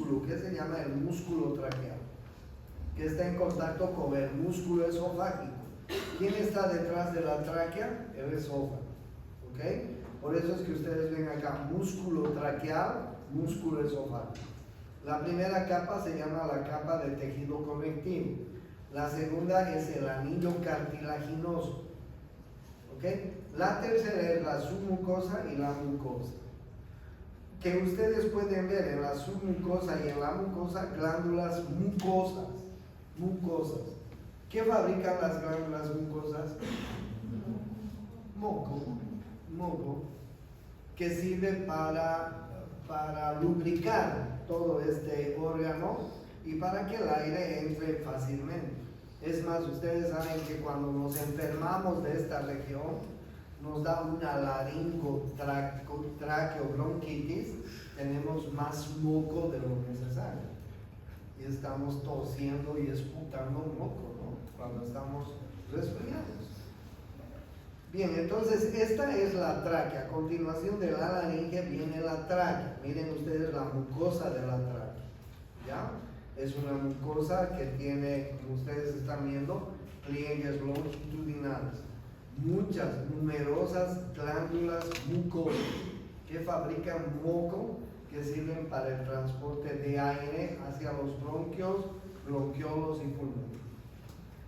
músculo que se llama el músculo traqueal, que está en contacto con el músculo esofágico. ¿Quién está detrás de la tráquea? El esófago. ¿Ok? Por eso es que ustedes ven acá músculo traqueal, músculo esofágico. La primera capa se llama la capa de tejido conectivo. La segunda es el anillo cartilaginoso. ¿Ok? La tercera es la submucosa y la mucosa. Que ustedes pueden ver en la submucosa y en la mucosa glándulas mucosas. ¿Qué fabrican las glándulas mucosas? Moco, que sirve para lubricar todo este órgano y para que el aire entre fácilmente. Es más, ustedes saben que cuando nos enfermamos de esta región, nos da una laringotraqueobronquitis, tenemos más moco de lo necesario. Y estamos tosiendo y esputando moco, ¿no? Cuando estamos resfriados. Bien, entonces esta es la tráquea. A continuación de la laringe viene la tráquea. Miren ustedes la mucosa de la tráquea. ¿Ya? Es una mucosa que tiene, como ustedes están viendo, pliegues longitudinales. Muchas, numerosas glándulas mucosas que fabrican moco, que sirven para el transporte de aire hacia los bronquios, bronquiolos y pulmones.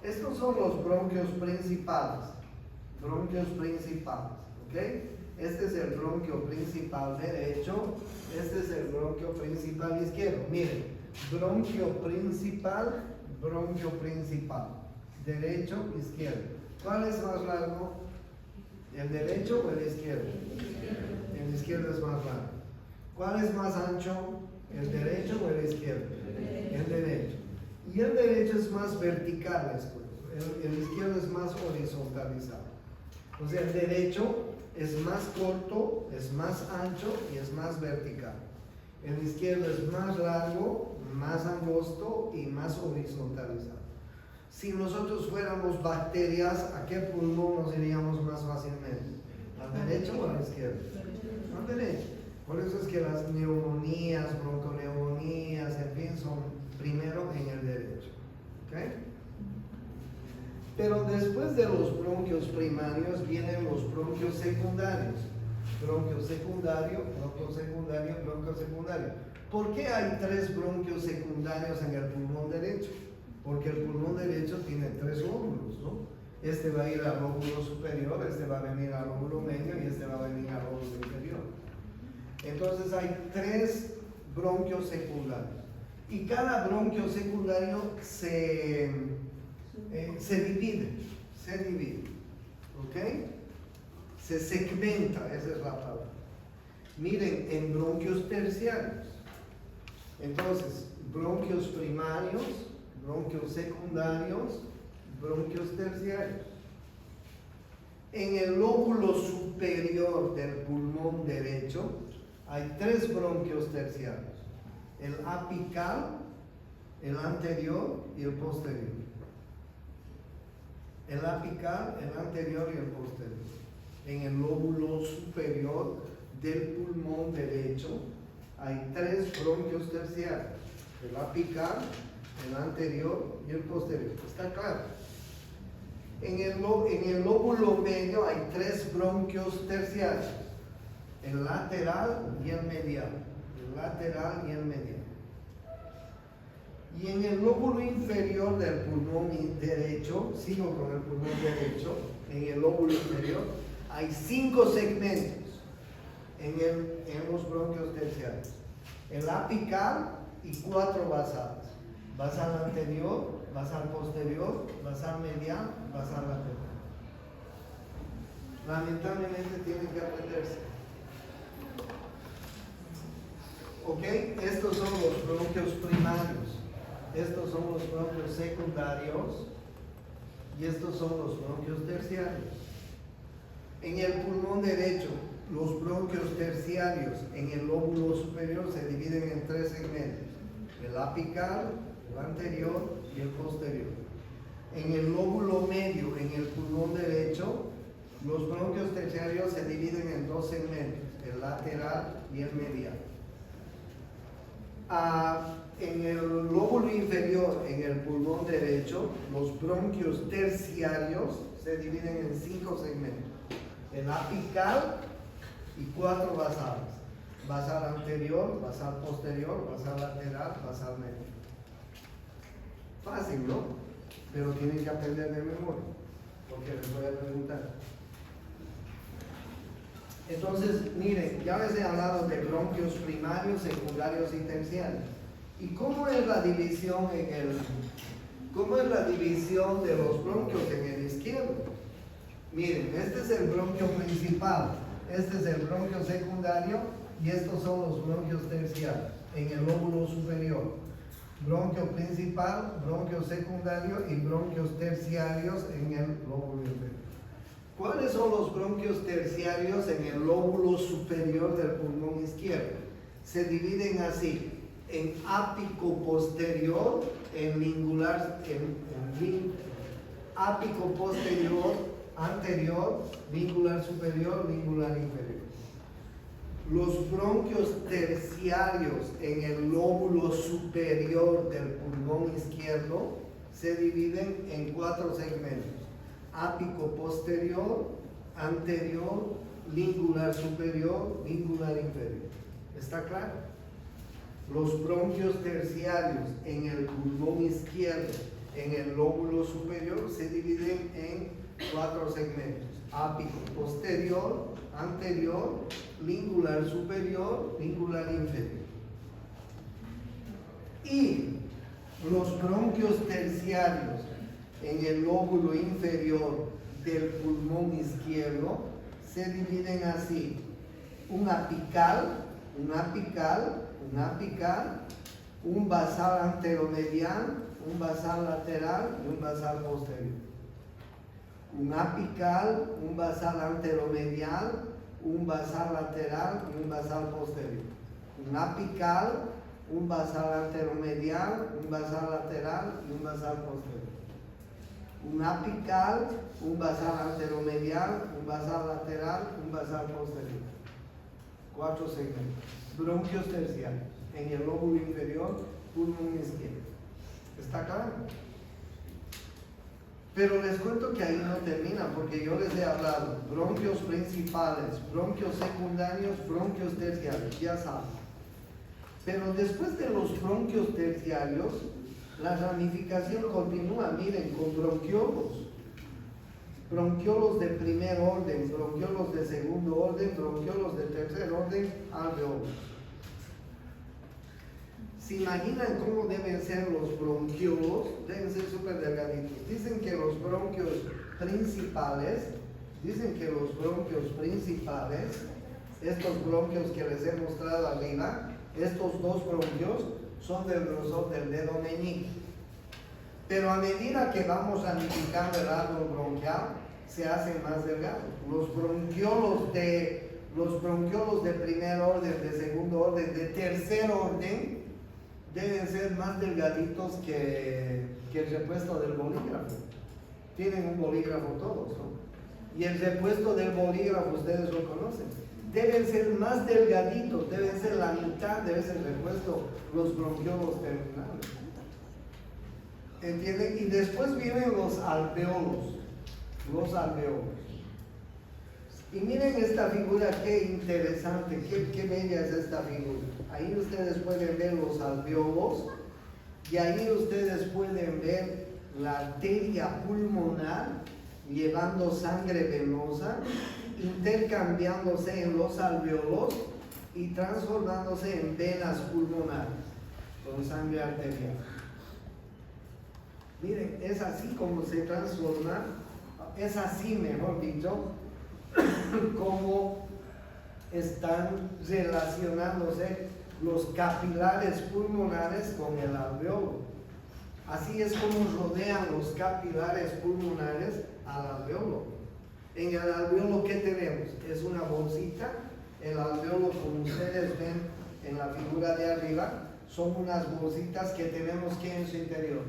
Estos son los bronquios principales. ¿Ok? Este es el bronquio principal derecho, este es el bronquio principal izquierdo. Miren, bronquio principal, derecho, izquierdo. ¿Cuál es más largo? ¿El derecho o el izquierdo? El izquierdo es más largo. ¿Cuál es más ancho? ¿El derecho o el izquierdo? El derecho. Y el derecho es más vertical, el izquierdo es más horizontalizado. O sea, el derecho es más corto, es más ancho y es más vertical. El izquierdo es más largo, más angosto y más horizontalizado. Si nosotros fuéramos bacterias, ¿a qué pulmón nos iríamos más fácilmente? ¿Al derecho o al izquierdo? Al derecho. Por eso es que las neumonías, bronconeumonías, en fin, son primero en el derecho. ¿Ok? Pero después de los bronquios primarios vienen los bronquios secundarios. Bronquio secundario. ¿Por qué hay 3 bronquios secundarios en el pulmón derecho? Porque el pulmón derecho tiene 3 lóbulos, ¿no? Este va a ir al lóbulo superior, este va a venir al lóbulo medio y este va a venir al lóbulo inferior. Entonces hay 3 bronquios secundarios. Y cada bronquio secundario se divide, ¿ok? Se segmenta, esa es la palabra. Miren, en bronquios terciarios. Entonces, bronquios primarios, bronquios secundarios, bronquios terciarios. En el lóbulo superior del pulmón derecho hay 3 bronquios terciarios: el apical, el anterior y el posterior. El apical, el anterior y el posterior. En el lóbulo superior del pulmón derecho hay 3 bronquios terciarios: el apical, el anterior y el posterior. ¿Está claro? En el lóbulo medio hay 3 bronquios terciarios: el lateral y el medial. Y en el lóbulo inferior del pulmón derecho, sigo con el pulmón derecho, en el lóbulo inferior hay 5 segmentos en los bronquios terciarios: el apical y 4 basales. Basal anterior, basal posterior, basal medial, basal lateral. Lamentablemente tienen que aprenderse. ¿Ok? Estos son los bronquios primarios. Estos son los bronquios secundarios y estos son los bronquios terciarios. En el pulmón derecho, los bronquios terciarios en el lóbulo superior se dividen en 3 segmentos: el apical, el anterior y el posterior. En el lóbulo medio, en el pulmón derecho, los bronquios terciarios se dividen en 2 segmentos: el lateral y el medial. En el lóbulo inferior, en el pulmón derecho, los bronquios terciarios se dividen en 5 segmentos. El apical y 4 basales. Basal anterior, basal posterior, basal lateral, basal medio. Fácil, ¿no? Pero tienen que aprender de memoria, porque les voy a preguntar. Entonces, miren, ya les he hablado de bronquios primarios, secundarios y terciarios. ¿Y cómo es la división de los bronquios en el izquierdo? Miren, este es el bronquio principal, este es el bronquio secundario y estos son los bronquios terciarios en el lóbulo superior. Bronquio principal, bronquio secundario y bronquios terciarios en el lóbulo inferior. ¿Cuáles son los bronquios terciarios en el lóbulo superior del pulmón izquierdo? Se dividen así, en ápico posterior, en lingular, ápico posterior, anterior, lingular superior, lingular inferior. Los bronquios terciarios en el lóbulo superior del pulmón izquierdo se dividen en 4 segmentos. Ápico posterior, anterior, lingular superior, lingular inferior. ¿Está claro? Los bronquios terciarios en el pulmón izquierdo, en el lóbulo superior, se dividen en 4 segmentos. Ápico posterior, anterior, lingular superior, lingular inferior. Y los bronquios terciarios en el lóbulo inferior del pulmón izquierdo se dividen así: un apical, un basal anteromedial, un basal lateral y un basal posterior. Un apical, un basal anteromedial, un basal lateral y un basal posterior. Un apical, un basal anteromedial, un basal lateral y un basal posterior. Un apical, un basal anteromedial, un basal lateral, un basal posterior. 4 segmentos. Bronquios terciarios en el lóbulo inferior, pulmón izquierdo. ¿Está claro? Pero les cuento que ahí no termina, porque yo les he hablado bronquios principales, bronquios secundarios, bronquios terciarios, ya saben. Pero después de los bronquios terciarios, la ramificación continúa, miren, con bronquiolos. Bronquiolos de primer orden, bronquiolos de segundo orden, bronquiolos de tercer orden, alveolos. ¿Se imaginan cómo deben ser los bronquiolos? Deben ser súper delgaditos. Dicen que los bronquios principales, estos bronquios que les he mostrado arriba, estos 2 bronquios son del grosor del dedo meñique. Pero a medida que vamos ramificando el árbol bronquial, se hacen más delgados. Los bronquiolos de primer orden, de segundo orden, de tercer orden, deben ser más delgaditos que el repuesto del bolígrafo. Tienen un bolígrafo todos, ¿no? Y el repuesto del bolígrafo, ustedes lo conocen. Deben ser más delgaditos, deben ser la mitad de ese repuesto, los bronquiolos terminales. ¿Entienden? Y después vienen los alveolos. Y miren esta figura, qué interesante, qué bella es esta figura. Ahí ustedes pueden ver los alveolos y ahí ustedes pueden ver la arteria pulmonar llevando sangre venosa, intercambiándose en los alveolos y transformándose en venas pulmonares con sangre arterial. Miren, es así como se transforma, es así, mejor dicho, como están relacionándose los capilares pulmonares con el alveolo. Así es como rodean los capilares pulmonares al alveolo. En el alveolo, ¿qué tenemos? Es una bolsita. El alveolo, como ustedes ven en la figura de arriba, son unas bolsitas que tenemos que en su interior.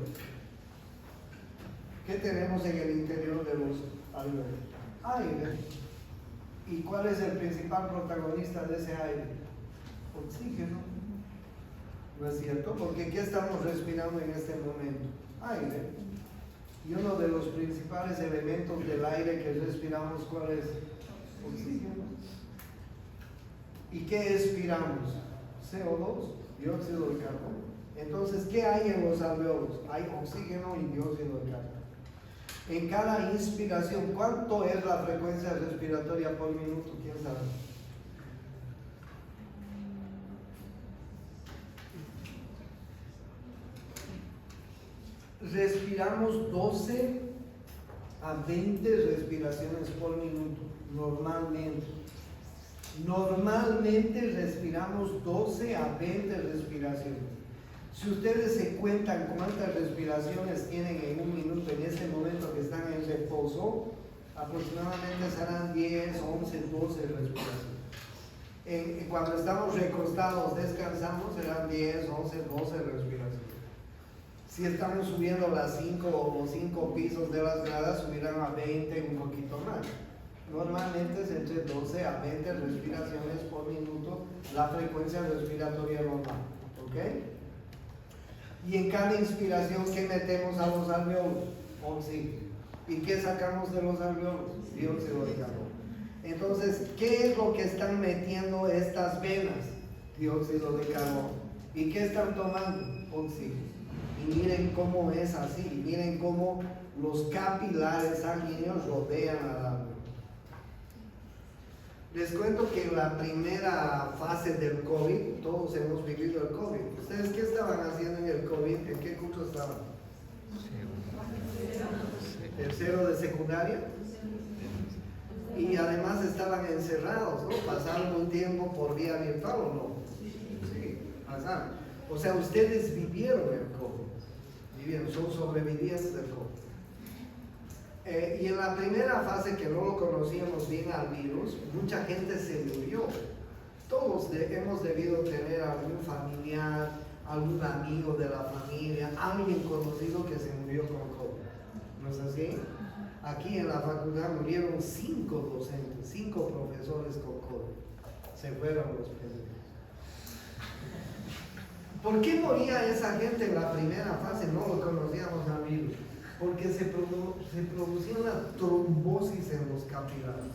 ¿Qué tenemos en el interior de los alveolos? Aire. ¿Y cuál es el principal protagonista de ese aire? Oxígeno. ¿No es cierto? Porque ¿qué estamos respirando en este momento? Aire. Y uno de los principales elementos del aire que respiramos, ¿cuál es? Oxígeno. ¿Y qué expiramos? CO2, dióxido de carbono. Entonces, ¿qué hay en los alveolos? Hay oxígeno y dióxido de carbono. En cada inspiración, ¿cuánto es la frecuencia respiratoria por minuto? ¿Quién sabe? Respiramos 12 a 20 respiraciones por minuto, normalmente. Normalmente respiramos 12 a 20 respiraciones. Si ustedes se cuentan cuántas respiraciones tienen en un minuto en ese momento que están en reposo, aproximadamente serán 10, 11, 12 respiraciones. Cuando estamos recostados, descansamos, serán 10, 11, 12 respiraciones. Si estamos subiendo las 5 o los 5 pisos de las gradas, subirán a 20, un poquito más. Normalmente es entre 12 a 20 respiraciones por minuto la frecuencia respiratoria normal. ¿Ok? Y en cada inspiración, ¿qué metemos a los alveolos? Oxígeno. ¿Y qué sacamos de los alveolos? Dióxido de carbono. Entonces, ¿qué es lo que están metiendo estas venas? Dióxido de carbono. ¿Y qué están tomando? Oxígeno. Y miren cómo es así, miren cómo los capilares sanguíneos rodean al alveolo. Les cuento que en la primera fase del COVID, todos hemos vivido el COVID. ¿Ustedes qué estaban haciendo en el COVID? ¿En qué curso estaban? Tercero de secundaria. Y además estaban encerrados, ¿no? Pasaron un tiempo por vía virtual, ¿o no? Sí, pasaron. O sea, ustedes vivieron el COVID. Vivieron, son sobrevivientes del COVID. Y en la primera fase, que no lo conocíamos bien al virus, mucha gente se murió. Todos hemos debido tener algún familiar, algún amigo de la familia, alguien conocido que se murió con COVID. ¿No es así? Aquí en la facultad murieron 5 docentes, 5 profesores con COVID. Se fueron los primeros. ¿Por qué moría esa gente en la primera fase? No lo conocíamos al virus. Porque se producía una trombosis en los capilares.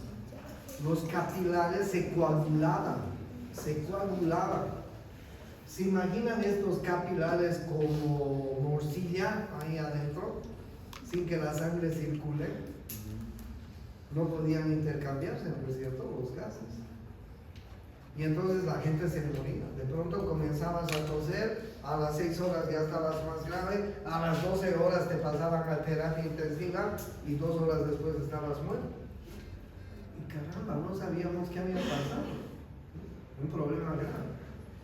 Los capilares se coagulaban. ¿Se imaginan estos capilares como morcilla ahí adentro? Sin que la sangre circule. No podían intercambiarse, ¿no es cierto? Los gases. Y entonces la gente se moría. De pronto comenzabas a toser, a las 6 horas ya estabas más grave, a las 12 horas te pasaban a terapia intensiva y 2 horas después estabas muerto. Y caramba, no sabíamos qué había pasado. Un problema grave.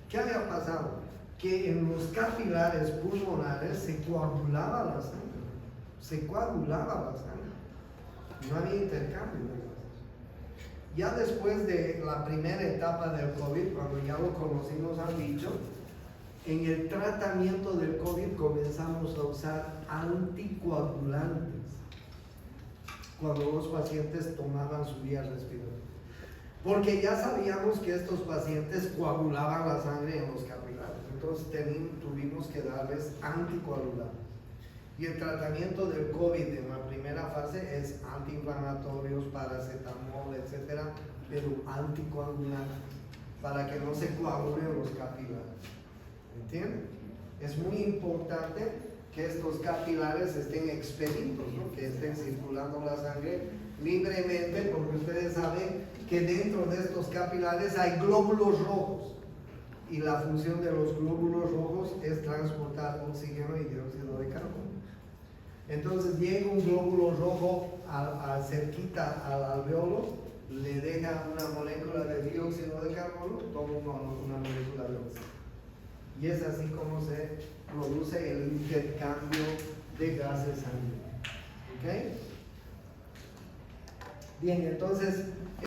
¿Qué había pasado? Que en los capilares pulmonares se coagulaba la sangre. No había intercambio. Ya después de la primera etapa del COVID, cuando ya lo conocimos al bicho, en el tratamiento del COVID comenzamos a usar anticoagulantes cuando los pacientes tomaban su vía respiratoria. Porque ya sabíamos que estos pacientes coagulaban la sangre en los capilares. Entonces tuvimos que darles anticoagulantes. Y el tratamiento del COVID en la primera fase es antiinflamatorios, paracetamol, etcétera, pero anticoagulantes para que no se coagulen los capilares. ¿Entienden? Es muy importante que estos capilares estén expeditos, ¿no? Que estén circulando la sangre libremente, porque ustedes saben que dentro de estos capilares hay glóbulos rojos y la función de los glóbulos rojos es transportar oxígeno y dióxido de carbono. Entonces llega un glóbulo rojo cerquita al alveolo, le deja una molécula de dióxido de carbono, toma una molécula de oxígeno. Y es así como se produce el intercambio de gases sanguíneos. ¿Ok? Bien, entonces